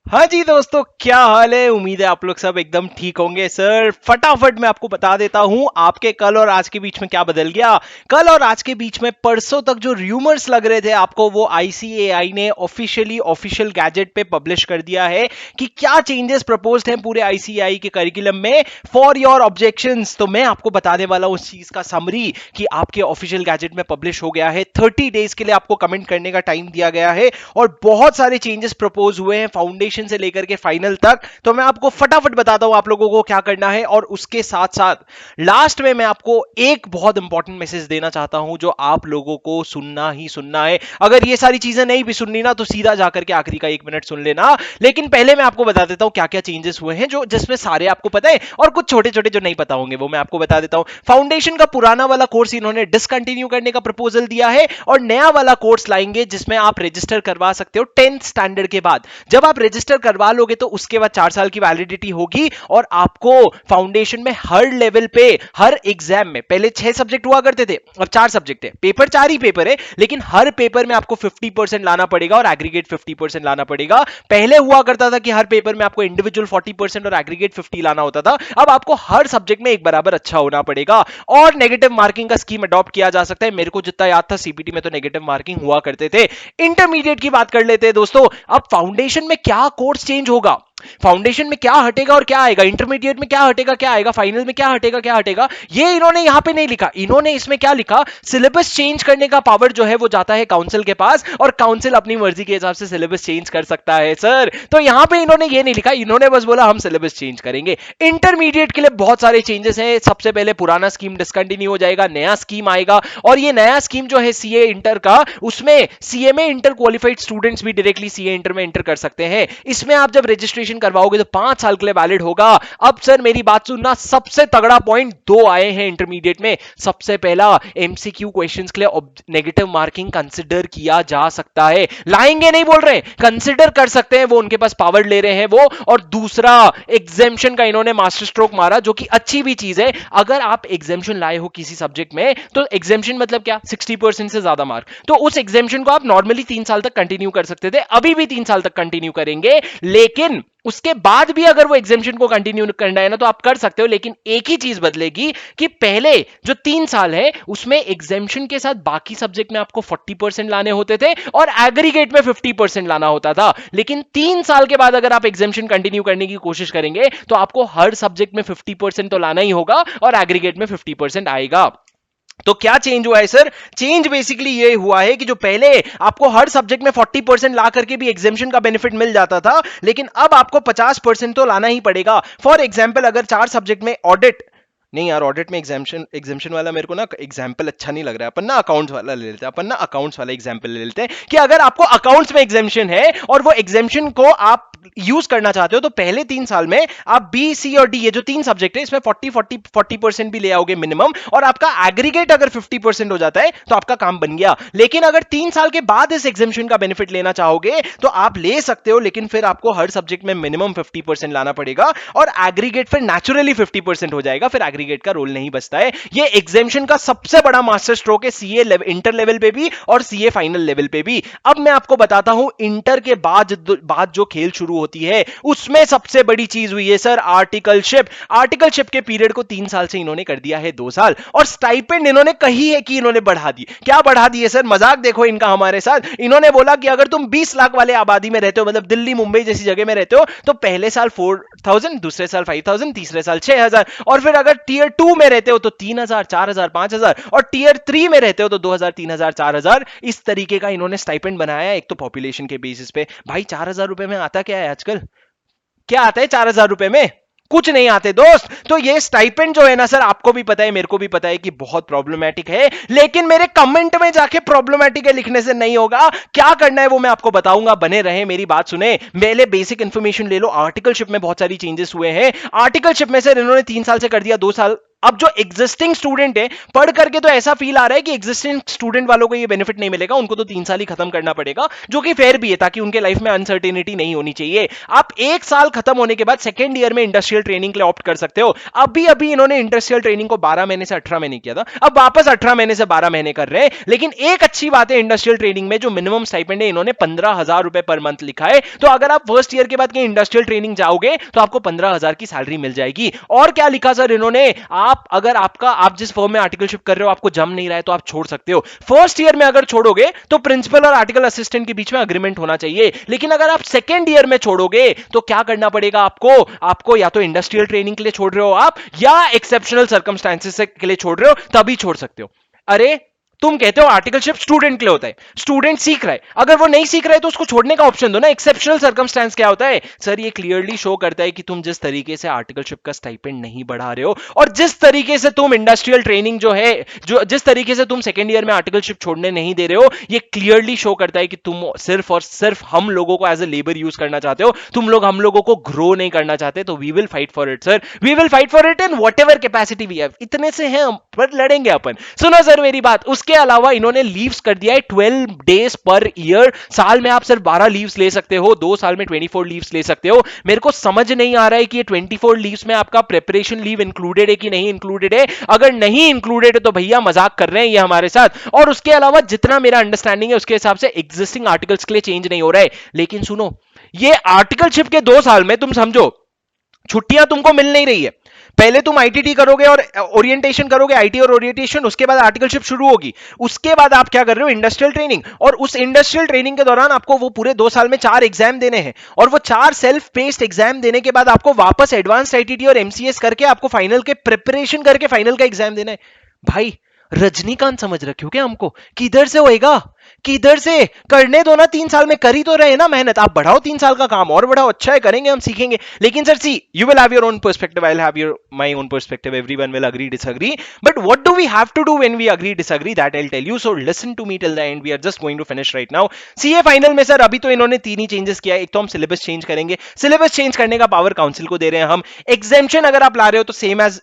हाँ जी दोस्तों, क्या हाल है। उम्मीद है आप लोग सब एकदम ठीक होंगे। सर फटाफट मैं आपको बता देता हूं आपके कल और आज के बीच में क्या बदल गया। कल और आज के बीच में परसों तक जो र्यूमर्स लग रहे थे आपको, वो आईसीएआई ने ऑफिशियल गैजेट पे पब्लिश कर दिया है कि क्या चेंजेस प्रपोज्ड हैं पूरे आईसीएआई के करिकुलम में फॉर योर ऑब्जेक्शंस। तो मैं आपको बताने वाला हूं उस चीज का समरी कि आपके ऑफिशियल गैजेट में पब्लिश हो गया है। 30 डेज के लिए आपको कमेंट करने का टाइम दिया गया है और बहुत सारे चेंजेस प्रपोज हुए हैं फाउंडेशन से लेकर के फाइनल तक। तो मैं आपको फटाफट बताता हूं आप लोगों को क्या करना है, और उसके साथ साथ लास्ट में मैं आपको एक बहुत इंपॉर्टेंट मैसेज देना चाहता हूं जो आप लोगों को सुनना ही सुनना है। अगर ये सारी चीजें नहीं भी सुननी ना, तो सीधा जाकर के आखिरी का 1 मिनट सुन लेना। लेकिन पहले मैं आपको बता देता हूं क्या क्या चेंजेस हुए हैं, जो जिसमें सारे आपको पता है और कुछ छोटे छोटे जो नहीं पता होंगे वो मैं आपको बता देता हूं। फाउंडेशन का पुराना वाला कोर्स इन्होंने डिसकंटिन्यू करने का प्रपोजल दिया है और नया वाला कोर्स लाएंगे जिसमें आप रजिस्टर करवा सकते हो 10th स्टैंडर्ड के बाद। जब आप रजिस्टर करवा लोगे तो उसके बाद 4 साल की वैलिडिटी होगी और आपको फाउंडेशन में हर लेवल पे हर एग्जाम में, पहले 6 सब्जेक्ट हुआ करते थे और 4 सब्जेक्ट थे, पेपर 4 ही पेपर है, लेकिन हर पेपर में आपको 50% लाना पड़ेगा और एग्रीगेट 50% लाना पड़ेगा। पहले हुआ करता था कि हर पेपर में आपको इंडिविजुअल 40% और एग्रीगेट 50 लाना होता था। अब आपको हर सब्जेक्ट में एक बराबर अच्छा होना पड़ेगा और नेगेटिव मार्किंग का स्कीम अडॉप्ट किया जा सकता है। मेरे को जितना याद था सीपीटी में तो नेगेटिव मार्किंग हुआ करते थे। इंटरमीडिएट की बात कर लेते हैं दोस्तों। अब फाउंडेशन में क्या कोर्स चेंज होगा, फाउंडेशन में क्या हटेगा और क्या आएगा, इंटरमीडिएट में क्या हटेगा क्या आएगा, फाइनल में क्या हटेगा क्या हटेगा, ये इन्होंने यहां पे नहीं लिखा। इन्होंने इसमें क्या लिखा, सिलेबस चेंज करने का पावर जो है वो जाता है काउंसिल के पास और काउंसिल अपनी मर्जी के हिसाब से सिलेबस चेंज कर सकता है। सर तो यहां पे इन्होंने ये नहीं लिखा, इन्होंने बस बोला हम सिलेबस चेंज करेंगे। इंटरमीडिएट के लिए बहुत सारे चेंजेस हैं। सबसे पहले पुराना स्कीम डिसकंटिन्यू हो जाएगा, नया स्कीम आएगा और ये नया स्कीम जो है सीए इंटर का, उसमें सीए में इंटर क्वालिफाइड स्टूडेंट्स भी डायरेक्टली सीए इंटर में एंटर कर सकते हैं। इसमें आप जब रजिस्ट्रेशन करवाओगे तो 5 साल के लिए वैलिड होगा। अब सर मेरी बात सुनना, सबसे तगड़ा पॉइंट 2 आए हैं इंटरमीडिएट में। सबसे पहला, एमसीक्यू क्वेश्चंस के लिए नेगेटिव मार्किंग कंसिडर किया जा सकता है। लाएंगे नहीं बोल रहे, कंसिडर कर सकते हैं, वो उनके पास पावर ले रहे हैं वो। और दूसरा, एग्जेम्पशन का इन्होंने मास्टर स्ट्रोक मारा, जो कि अच्छी भी चीज है। अगर आप एग्जेम्पशन लाए हो किसी सब्जेक्ट में, तो एग्जेम्पशन मतलब क्या, 60% से ज्यादा मार्क, तो उस एग्जेम्पशन को आप नॉर्मली 3 साल तक कंटिन्यू कर सकते थे, अभी भी 3 साल तक कंटिन्यू करेंगे। लेकिन उसके बाद भी अगर वो एग्जेम्पशन को कंटिन्यू करना है ना, तो आप कर सकते हो। लेकिन एक ही चीज बदलेगी कि पहले जो 3 साल है उसमें एग्जेम्पशन के साथ बाकी सब्जेक्ट में आपको 40% लाने होते थे और एग्रीगेट में 50% लाना होता था। लेकिन 3 साल के बाद अगर आप एग्जेम्पशन कंटिन्यू करने की कोशिश करेंगे तो आपको हर सब्जेक्ट में 50% तो लाना ही होगा और एग्रीगेट में 50% आएगा। तो क्या चेंज हुआ है सर, चेंज बेसिकली ये हुआ है कि जो पहले आपको हर सब्जेक्ट में 40% ला करके भी एग्जेम्पशन का बेनिफिट मिल जाता था, लेकिन अब आपको 50% तो लाना ही पड़ेगा। फॉर एग्जांपल, अगर 4 सब्जेक्ट में ऑडिट, नहीं यार ऑडिट में एग्जाम्शन वाला मेरे को ना एग्जाम्पल अच्छा नहीं लग रहा है, अपन ना अकाउंट्स वाला ले लेते हैं, अपन ना अकाउंट्स वाला एग्जाम्पल ले लेते हैं कि अगर आपको अकाउंट्स में एग्जाम्शन है और वो एग्जाम्शन को आप यूज करना चाहते हो, तो पहले 3 साल में आप बी सी और डी, ये जो 3 सब्जेक्ट है, इसमें 40% भी ले आओगे मिनिमम, और आपका एग्रीगेट अगर 50% हो जाता है तो आपका काम बन गया। लेकिन अगर 3 साल के बाद इस एग्जाम्शन का बेनिफिट लेना चाहोगे तो आप ले सकते हो, लेकिन फिर आपको हर सब्जेक्ट में मिनिमम 50% लाना पड़ेगा और एग्रीगेट फिर नेचुरली 50% हो जाएगा, फिर एग्रीगेट का रोल नहीं बचता है। ये एग्जाम्शन का सबसे बड़ा मास्टर स्ट्रोक है, सीए इंटर लेवल पे भी और सीए फाइनल लेवल पे भी। अब मैं आपको बताता हूं इंटर के बाद जो खेल शुरू होती है उसमें सबसे बड़ी चीज हुई है सर, आर्टिकलशिप। आर्टिकलशिप के पीरियड को 3 साल से इन्होंने कर दिया है 2 साल, और स्टाइपेंड इन्होंने कही है कि इन्होंने बढ़ा दी। क्या बढ़ा दी है सर, मजाक देखो इनका हमारे साथ। इन्होंने बोला कि अगर तुम 20 लाख वाले आबादी में रहते हो, मतलब दिल्ली मुंबई जैसी जगह में रहते हो, तो पहले साल 4000, दूसरे साल 5000, तीसरे साल 6000, और फिर अगर टीयर 2 में रहते हो तो 3000, 4000, 5000, और टीयर 3 में रहते हो तो 2000, 3000, 4000। इस तरीके का इन्होंने स्टाइपेंड बनाया है। एक तो पॉपुलेशन के बेसिस पे। भाई 4000 रुपए में आता क्या है आजकल, क्या आता है 4000 रुपए में, कुछ नहीं आते दोस्त। तो ये स्टाइपेंड जो है ना सर, आपको भी पता है मेरे को भी पता है कि बहुत प्रॉब्लमैटिक है, लेकिन मेरे कमेंट में जाके प्रॉब्लमैटिक है लिखने से नहीं होगा। क्या करना है वो मैं आपको बताऊंगा, बने रहे, मेरी बात सुने, पहले बेसिक इंफॉर्मेशन ले लो। आर्टिकलशिप में बहुत सारी चेंजेस हुए हैं। आर्टिकलशिप में सर इन्होंने 3 साल से कर दिया 2 साल अब जो एग्जिस्टिंग स्टूडेंट है, पढ़ करके तो ऐसा फील आ रहा है कि एग्जिस्टिंग स्टूडेंट वालों को ये बेनिफिट नहीं मिलेगा, उनको तो 3 साल ही खत्म करना पड़ेगा, जो कि फेयर भी है ताकि उनके लाइफ में अनसर्टेनिटी नहीं होनी चाहिए। आप 1 साल खत्म होने के बाद सेकेंड ईयर में इंडस्ट्रियल ट्रेनिंग के लिए ऑप्ट कर सकते हो। अभी अभी इन्होंने इंडस्ट्रियल ट्रेनिंग को 12 महीने से 18 महीने किया था, अब वापस 18 महीने से 12 महीने कर रहे हैं। लेकिन एक अच्छी बात है इंडस्ट्रियल ट्रेनिंग में, जो मिनिमम स्टाइपेंड है इन्होंने 15,000 रुपए पर मंथ लिखा है। तो अगर आप फर्स्ट ईयर के बाद कहीं इंडस्ट्रियल ट्रेनिंग जाओगे तो आपको 15,000 की सैलरी मिल जाएगी। और क्या लिखा सर इन्होंने, आप अगर आप जिस फर्म में आर्टिकलशिप कर रहे हो आपको जम नहीं रहा है तो आप छोड़ सकते हो। फर्स्ट ईयर में अगर छोड़ोगे तो प्रिंसिपल और आर्टिकल असिस्टेंट के बीच में अग्रीमेंट होना चाहिए। लेकिन अगर आप सेकेंड ईयर में छोड़ोगे तो क्या करना पड़ेगा आपको या तो इंडस्ट्रियल ट्रेनिंग के लिए छोड़ रहे हो आप, या एक्सेप्शनल सर्कमस्टांसेस के लिए छोड़ रहे हो, तभी छोड़ सकते हो। अरे तुम कहते हो आर्टिकलशिप स्टूडेंट के लिए होता है, स्टूडेंट सीख रहा है, अगर वो नहीं सीख रहा है तो उसको छोड़ने का ऑप्शन दो ना। एक्सेप्शनल सर्कमस्टेंस क्या होता है सर, ये क्लियरली शो करता है कि तुम जिस तरीके से आर्टिकलशिप का स्टाइपेंड नहीं बढ़ा रहे हो और जिस तरीके से तुम इंडस्ट्रियल ट्रेनिंग जो है, जो जिस तरीके से तुम सेकेंड ईयर में आर्टिकलशिप छोड़ने नहीं दे रहे हो, ये क्लियरली शो करता है कि तुम सिर्फ और सिर्फ हम लोगों को एज ए लेबर यूज करना चाहते हो, तुम लोग हम लोगों को ग्रो नहीं करना चाहते। तो we will fight for it sir, we will fight for it in whatever capacity we have. इतने से हैं हम, पर लड़ेंगे अपन। सुनो सर मेरी बात, उसके अलावा इन्होंने लीव्स कर दिया है 12 डेज पर ईयर। साल में आप सिर्फ 12 लीव्स ले सकते हो, 2 साल में 24 लीव्स ले सकते हो। मेरे को समझ नहीं आ रहा है कि ये 24 लीव्स में आपका प्रिपरेशन लीव इंक्लूडेड है कि नहीं इंक्लूडेड है। अगर नहीं इंक्लूडेड है तो भैया मजाक कर रहे हैं ये हमारे साथ। और उसके अलावा जितना मेरा अंडरस्टैंडिंग है उसके हिसाब से एग्जिस्टिंग आर्टिकल्स के लिए चेंज नहीं हो रहा है। लेकिन सुनो, ये आर्टिकलशिप के 2 साल में तुम समझो छुट्टियां तुमको मिल नहीं रही है। पहले तुम आईटीटी करोगे और ओरिएंटेशन करोगे, आईटी और ओरिएंटेशन, उसके बाद आर्टिकलशिप शुरू होगी। उसके बाद आप क्या कर रहे हो, इंडस्ट्रियल ट्रेनिंग। और उस इंडस्ट्रियल ट्रेनिंग के दौरान आपको वो पूरे 2 साल में 4 एग्जाम देने हैं, और वो 4 सेल्फ पेस्ड एग्जाम देने के बाद आपको वापस एडवांस आईटीटी और एमसीएस करके आपको फाइनल के प्रिपरेशन करके फाइनल का एग्जाम देना है। भाई रजनीकांत समझ रखे हो क्या हमको? किधर से होएगा, किधर से? करने दो ना, 3 साल में कर ही तो रहे ना मेहनत। आप बढ़ाओ 3 साल का काम और बढ़ाओ, अच्छा है, करेंगे, हम सीखेंगे। लेकिन sir see, you will have your own perspective, I will have your my own perspective, everyone will agree disagree, but what do we have to do when we agree disagree, that I will tell you. So listen to me till the end, we are just going to finish right now. CA final में sir अभी तो इन्होंने 3 ही changes किया है। एक तो हम syllabus change करेंगे, सिलेबस चेंज करने का पावर काउंसिल को दे रहे हैं हम। एग्जेम्पशन अगर आप ला रहे हो तो सेम एज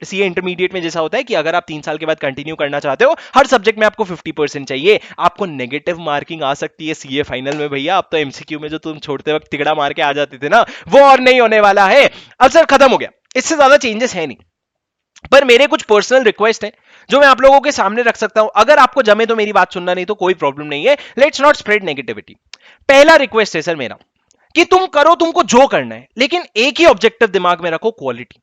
सीए इंटरमीडिएट में जैसा होता है कि अगर आप 3 साल के बाद कंटिन्यू करना चाहते हो, हर सब्जेक्ट में आपको 50% चाहिए। आपको नेगेटिव मार्किंग आ सकती है सीए फाइनल में भैया। अब तो एमसीक्यू में जो तुम छोड़ते वक्त तिगड़ा मार के आ जाते थे ना, वो और नहीं होने वाला है। अब सर खत्म हो गया, इससे ज्यादा चेंजेस है नहीं। पर मेरे कुछ पर्सनल रिक्वेस्ट है जो मैं आप लोगों के सामने रख सकता हूं। अगर आपको जमे तो मेरी बात सुनना, नहीं तो कोई प्रॉब्लम नहीं है। Let's not spread negativity. पहला रिक्वेस्ट है सर मेरा कि तुम करो तुमको जो करना है, लेकिन एक ही ऑब्जेक्टिव दिमाग में रखो, क्वालिटी।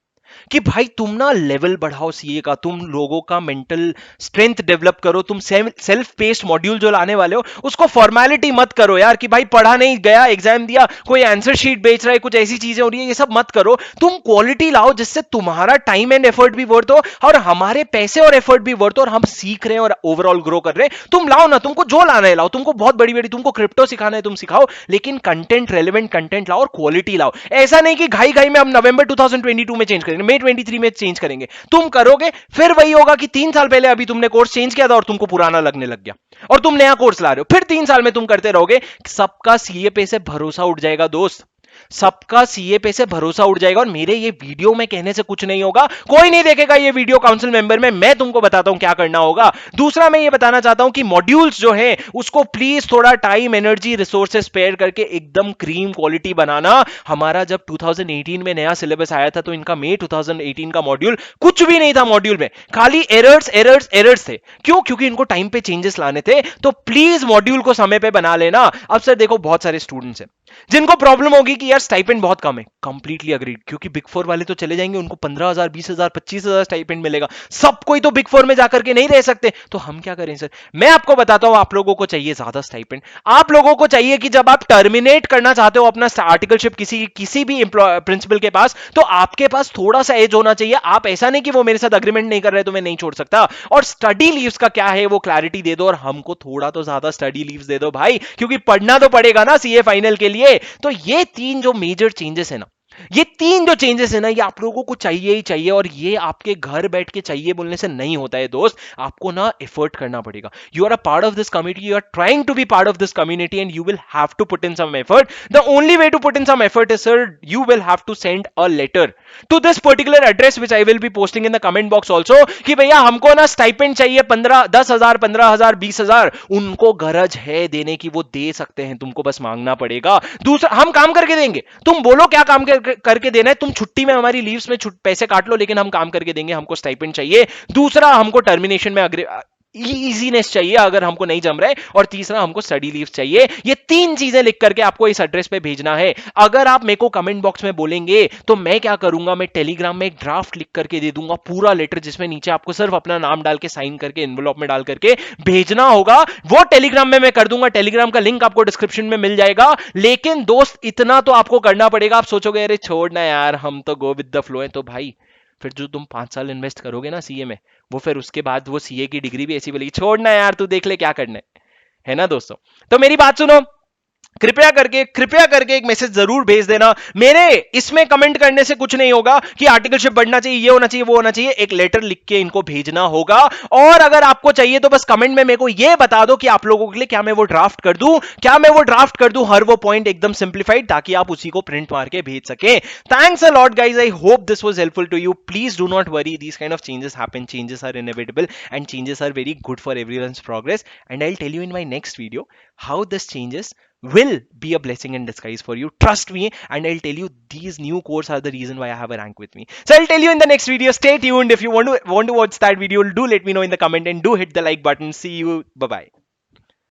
कि भाई तुम ना लेवल बढ़ाओ सीए का, तुम लोगों का मेंटल स्ट्रेंथ डेवलप करो, तुम सेल्फ पेस्ड मॉड्यूल जो लाने वाले हो उसको फॉर्मेलिटी मत करो यार कि भाई पढ़ा नहीं गया, एग्जाम दिया, कोई आंसर शीट बेच रहा है, कुछ ऐसी चीजें हो रही है, ये सब मत करो। तुम क्वालिटी लाओ जिससे तुम्हारा टाइम एंड एफर्ट भी वर्थ हो और हमारे पैसे और एफर्ट भी वर्थ हो, और हम सीख रहे हैं और ओवरऑल ग्रो कर रहे हैं। तुम लाओ ना, तुमको जो लाना है लाओ, तुमको बहुत बड़ी बड़ी तुमको क्रिप्टो सिखाना है तुम सिखाओ, लेकिन कंटेंट, रेलेवेंट कंटेंट लाओ और क्वालिटी लाओ। ऐसा नहीं कि घाई घाई में हम नवंबर 2022 में चेंज करेंगे, मई 23 में चेंज करेंगे। तुम करोगे फिर वही होगा कि 3 साल पहले अभी तुमने कोर्स चेंज किया था और तुमको पुराना लगने लग गया, और तुम नया कोर्स ला रहे हो, फिर 3 साल में तुम करते रहोगे। सबका सीए पे से भरोसा उठ जाएगा दोस्त, सबका सीए पे से भरोसा उठ जाएगा। और मेरे ये वीडियो में कहने से कुछ नहीं होगा, कोई नहीं देखेगा ये वीडियो काउंसिल मेंबर में, मैं तुमको बताता हूं क्या करना होगा। दूसरा मैं ये बताना चाहता हूं कि मॉड्यूल्स जो है उसको प्लीज थोड़ा टाइम, एनर्जी, रिसोर्सेस स्पेयर करके एकदम क्रीम क्वालिटी बनाना। हमारा जब 2018 में नया सिलेबस आया था तो इनका मई 2018 का मॉड्यूल कुछ भी नहीं था, मॉड्यूल में खाली एरर्स एरर्स एरर्स थे। क्यों? क्योंकि इनको टाइम पे चेंजेस लाने थे। तो प्लीज मॉड्यूल को समय पे बना लेना। अब सर देखो, बहुत सारे स्टूडेंट्स हैं जिनको प्रॉब्लम होगी कि यार स्टाइपेंड बहुत कम है, कंप्लीटली अग्रीड, क्योंकि बिग फोर वाले तो चले जाएंगे, उनको 15,000, 20,000, 25,000 स्टाइपेंड मिलेगा। सब कोई तो बिग फोर में जाकर के नहीं रह सकते, तो हम क्या करें सर? मैं आपको बताता हूं, आप लोगों को चाहिए ज्यादा स्टाइपेंड। आप लोगों को चाहिए कि जब आप टर्मिनेट करना चाहते हो अपना आर्टिकलशिप किसी भी प्रिंसिपल के पास, तो आपके पास थोड़ा सा एज होना चाहिए। आप ऐसा नहीं कि वो मेरे साथ अग्रीमेंट नहीं कर रहे तो मैं नहीं छोड़ सकता। और स्टडी लीव्स का क्या है वो क्लैरिटी दे दो, और हमको थोड़ा तो ज्यादा स्टडी लीव्स दे दो भाई, क्योंकि पढ़ना तो पड़ेगा ना सीए फाइनल के लिए। तो ये 3 जो मेजर चेंजेस है ना, ये तीन जो चेंजेस है ना, ये आप लोगों को चाहिए ही चाहिए, और ये आपके घर बैठ के चाहिए बोलने से नहीं होता है दोस्त, आपको ना एफर्ट करना पड़ेगा. You are a part of this community, you are trying to be part of this community, and you will have to put in some effort. The only way to put in some effort is, sir, you will have to send a letter to this particular address which I will be posting in the comment box also, कि भैया हमको ना stipend चाहिए 10,000 15,000 20,000. उनको गरज है देने की, वो दे सकते हैं, तुमको बस मांगना पड़ेगा. दूसरा, हम काम करके देंगे, तुम बोलो क्या काम करके देना है, तुम छुट्टी में हमारी लीव्स में पैसे काट लो, लेकिन हम काम करके देंगे, हमको स्टाइपेंड चाहिए. दूसरा, हमको टर्मिनेशन में इजीनेस चाहिए अगर हमको नहीं जम रहा है, और तीसरा, हमको स्टडी लीव चाहिए. ये तीन चीजें लिख करके आपको इस एड्रेस पे भेजना है. अगर आप मेरे को कमेंट बॉक्स में बोलेंगे तो मैं क्या करूंगा, मैं टेलीग्राम में एक ड्राफ्ट लिख करके दे दूंगा, पूरा लेटर, जिसमें नीचे आपको सिर्फ अपना नाम डाल के, साइन करके, एनवेलप में डाल करके भेजना होगा. वो टेलीग्राम में मैं कर दूंगा. टेलीग्राम का लिंक आपको डिस्क्रिप्शन में मिल जाएगा. लेकिन दोस्त, इतना तो आपको करना पड़ेगा. आप सोचोगे अरे छोड़ना यार, हम तो गो विद द फ्लो है, तो भाई फिर जो तुम 5 साल इन्वेस्ट करोगे ना सीए में, वो फिर उसके बाद वो सीए की डिग्री भी ऐसी बोलेगी, छोड़ना यार, तू देख ले क्या करना है ना दोस्तों. तो मेरी बात सुनो, कृपया करके एक मैसेज जरूर भेज देना. मेरे इसमें कमेंट करने से कुछ नहीं होगा कि आर्टिकलशिप बढ़ना चाहिए, ये होना चाहिए, वो होना चाहिए. एक लेटर लिख के इनको भेजना होगा. और अगर आपको चाहिए तो बस कमेंट में मेरे को ये बता दो कि आप लोगों के लिए क्या मैं वो ड्राफ्ट कर दूं, हर वो पॉइंट एकदम सिंप्लीफाइड, ताकि आप उसी को प्रिंट मार के भेज सके. Thanks a lot guys, I hope this was helpful to you. Please do not worry, these kind of changes happen, changes are inevitable, and changes are very good for everyone's progress. And I will tell you in my next video how this changes will be a blessing in disguise for you. Trust me, and I'll tell you these new courses are the reason why I have a rank with me. So I'll tell you in the next video. Stay tuned. If you want to watch that video, do let me know in the comment, and do hit the like button. See you. Bye bye.